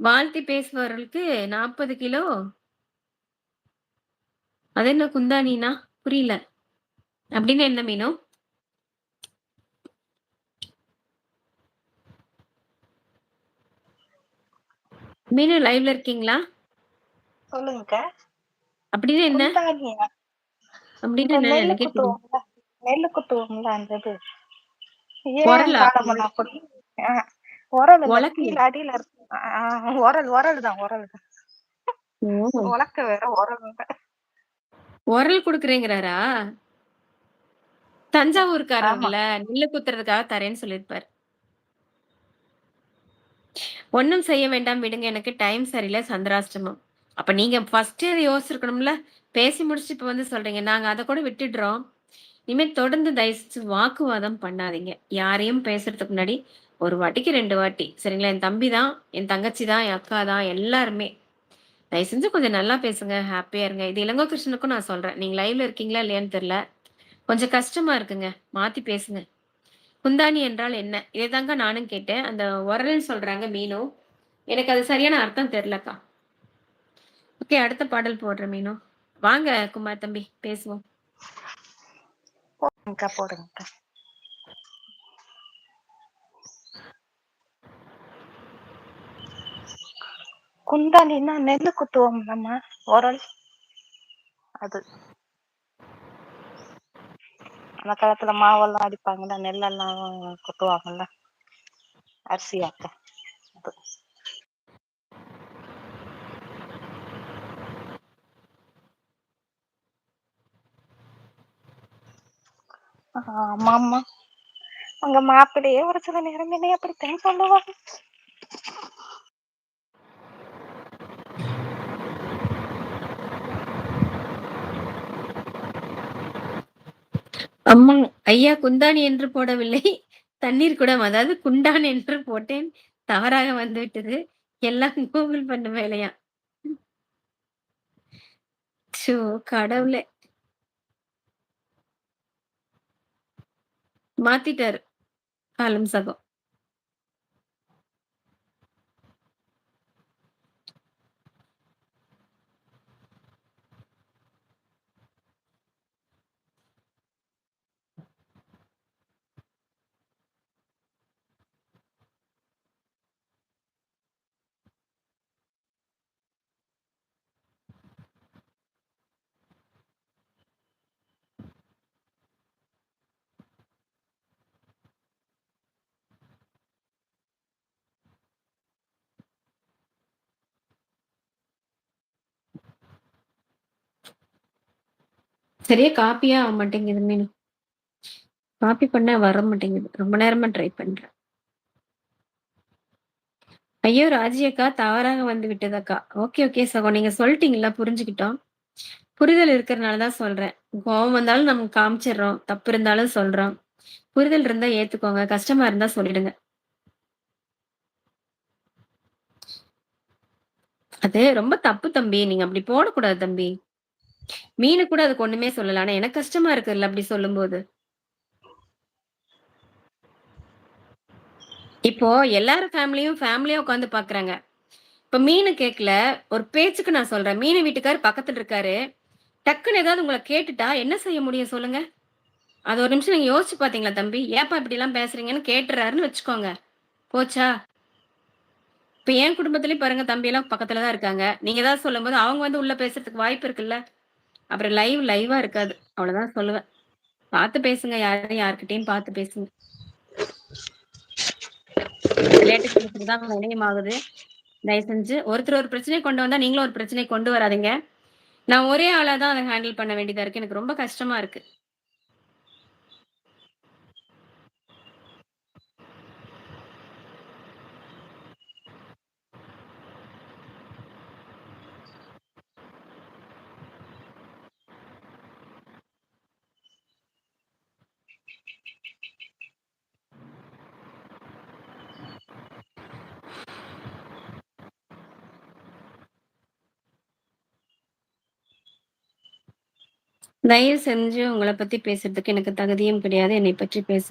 வாழ்த்தி பேசுபவர்களுக்கு 40 கிலோ? அது என்ன குந்தாணினா? புரியல. அப்டின்னா என்ன மீனு? மீனு லைவ்ல இருக்கீங்களா? சொல்லுங்கக்கா. அப்டின்னா என்ன? குந்தாணியா? அப்டின்னா இந்த என்ன நெல்லு எனக்கே தெரியல. குத்துவோம்ல, நெல்லு குத்துவோம்ல அந்த இது. ஏன் ஒரலா? காலமண்ணா பொடி? ஆ ஒரல் இல்ல. ஒலக்கையா? கீழ அடியில இருக்கும். ஒரல் ஒரல் தான் ஒரல் தான். ஓ! ஒலக்க வேற, ஒரல் வேற. ஒரல் குடுக்குறேங்கிறாரா? ஆமா. தஞ்சாவூர்காரர்ல நெல்லு குத்துறதுக்காக தரேன்னு சொல்லியிருப்பாரு. ஒண்ணும் செய்ய வேண்டாம் விடுங்க. எனக்கு டைம் சரியில்ல. சந்திராஷ்டமம். அப்ப நீங்க ஃபர்ஸ்ட்டே அத யோசிச்சிருக்கணும்ல. பேசி முடிச்சுட்டு இப்ப வந்து சொல்றீங்க. நாங்க அத கூட விட்டுடுறோம். இனிமே தொடர்ந்து தயவு செஞ்சு வாக்குவாதம் பண்ணாதீங்க. யாரையும் பேசுறதுக்கு முன்னாடி 1 வாட்டிக்கு 2 வாட்டி. சரிங்களா? என் தம்பி தான், என் தங்கச்சி தான், என் அக்கா தான் எல்லாருமே. தயவு செஞ்சு கொஞ்சம் நல்லா பேசுங்க. ஹேப்பியா இருங்க. இது இளங்கோ கிருஷ்ணனுக்கும் நான் சொல்றேன். நீங்க லைவ்ல இருக்கீங்களா இல்லையான்னு தெரியல. கொஞ்சம் கஷ்டமா இருக்குங்க. மாத்தி பேசுங்க. குந்தாணி என்றால் என்ன? இதேதாங்க நானும் கேட்டேன். அந்த ஒரல்ன்னு சொல்றாங்க மீனு. எனக்கு அது சரியான அர்த்தம் தெரியலக்கா. ஓகே அடுத்த பாடல் போடுறேன் மீனு. வாங்க குமார் தம்பி பேசுவோம். போடுங்கக்கா, போடுங்கக்கா. குந்தாணின்னா நெல்லு குத்துவோம்லம்மா, ஒரல். அது. அந்த காலத்துல மாவெல்லாம் அடிப்பாங்கல்ல, நெல்லெல்லாம் குத்துவாங்கல்ல. அரிசி ஆட்ட. அது. ஆமாம்மா. உங்க மாப்பிள்ளையே ஒரு சில நேரம் என்னைய அப்படித்தான் சொல்லுவாங்க. அம்மா ஐயா குந்தாணி என்று போடவில்லை. தண்ணீர் குடம் அதாவது குண்டான் என்று போட்டேன். தவறாக வந்துவிட்டது. எல்லாம் கூகுள் பண்ண வேலையா? ச்சோ! கடவுளே! மாத்திட்டாரு. காலம் சகம். சரியா காப்பியே ஆக மாட்டேங்குது மீனு. காப்பி பண்ணா வர மாட்டேங்குது. ரொம்ப நேரமா ட்ரை பண்றேன். ஐயோ! ராஜி அக்கா தவறாக வந்து விட்டது அக்கா. ஓகே, ஓகே சகோ. நீங்க சொல்ட்டீங்கல்ல புரிஞ்சுக்கிட்டோம். புரிதல் இருக்கிறனால தான் சொல்றேன். கோவம் வந்தாலும் நம்ம காமிச்சிடுறோம். தப்பு இருந்தாலும் சொல்றோம். புரிதல் இருந்தா ஏத்துக்கோங்க. கஷ்டமா இருந்தா சொல்லிடுங்க. அது ரொம்ப தப்பு தம்பி. நீங்க அப்படி போடக்கூடாது தம்பி. மீனு கூட அதுக்கு ஒண்ணுமே சொல்லல. ஆனா எனக்கு கஷ்டமா இருக்குல்ல அப்படி சொல்லும்போது. இப்போ எல்லாரும் ஃபேமிலியா உட்கார்ந்து பார்க்குறாங்க. இப்ப மீனு கேட்கல. ஒரு பேச்சுக்கு நான் சொல்றேன். மீனு வீட்டுக்காரு பக்கத்துல இருக்காரு. டக்குன்னு ஏதாவது உங்கள கேட்டுட்டா என்ன செய்ய முடியும் சொல்லுங்க? அது ஒரு நிமிஷம் நீங்க யோசிச்சு பார்த்தீங்களா தம்பி? ஏப்பா இப்படிலாம் பேசுறீங்கன்னு கேட்டுறாருன்னு வச்சுக்கோங்க. போச்சா? இப்ப என் குடும்பத்திலயும் பாருங்க தம்பியெல்லாம் பக்கத்துல தான் இருக்காங்க. நீங்க ஏதாவது சொல்லும்போது அவங்க வந்து உள்ள பேசுறதுக்கு வாய்ப்பு இருக்குல்ல. அப்புறம் லைவா இருக்காது. அவ்வளவுதான் சொல்லுவேன். பார்த்து பேசுங்க. யாரையும் யார்கிட்டயும் பார்த்து பேசுங்க. விளையாட்டு ஜீவிதத்துல தான் வினயம் ஆகுது. தயவு செஞ்சு ஒருத்தர் ஒரு பிரச்சனைய கொண்டு வந்தா, நீங்களும் ஒரு பிரச்சனைய கொண்டு வராதீங்க. நான் ஒரே ஆளா தான் அத ஹேண்டில் பண்ண வேண்டியதா இருக்கு. எனக்கு ரொம்ப கஷ்டமா இருக்கு. தயவு செஞ்சு உங்கள பத்தி பேசுறதுக்கு எனக்கு தகுதியும் கிடையாது. என்னை பற்றி பேச